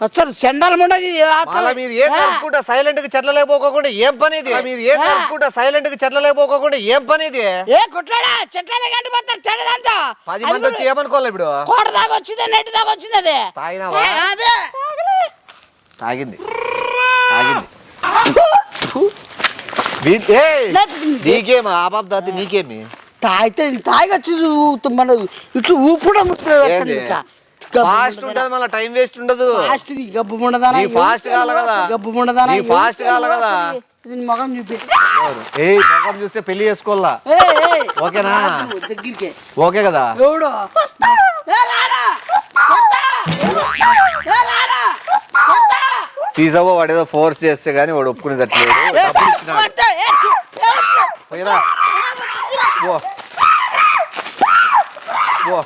అసలు చెండాలం ఉండదు మీరు ఏం కలుసుకుంటా సైలెంట్ గా చెట్ల లేకపోకుండా ఏం పని ఇది మీరు ఏం కలుసుకుంటా సైలెంట్ గా చెట్ల లేకపోకుండా ఏం పని ఇది ఏ కొట్లాడా చెట్లనే గంట పోతారు చెడ్డదంతా 10 మంది వచ్చి ఏమనుకోవాలి ఇప్పుడు కోట దాకా వచ్చింది నెట్ దాకా వచ్చింది అది తాగినావా తాగింది నీకేమి ఆ బాబు దాతి నీకేమి తాగొచ్చి మన ఇట్లు ఊపడం ఫాస్ట్ ఉంటది మళ్ళీ టైం వేస్ట్ ఉండదు గబ్బు ఉండదానా ఫాస్ట్ కావాలి కదా గబ్బు ఉండదానా ఫాస్ట్ కావాలి కదా మొగం చూపి మొగం చూస్తే పెళ్లి చేసుకోవాలా ఓకేనా దగ్గరికి ఓకే కదా ఎవడు తీసావో వాడేదో ఫోర్స్ చేస్తే గానీ వాడు ఒప్పుకునేటట్లేదు డబ్బులు ఇచ్చినాడు. పోయిరా. పో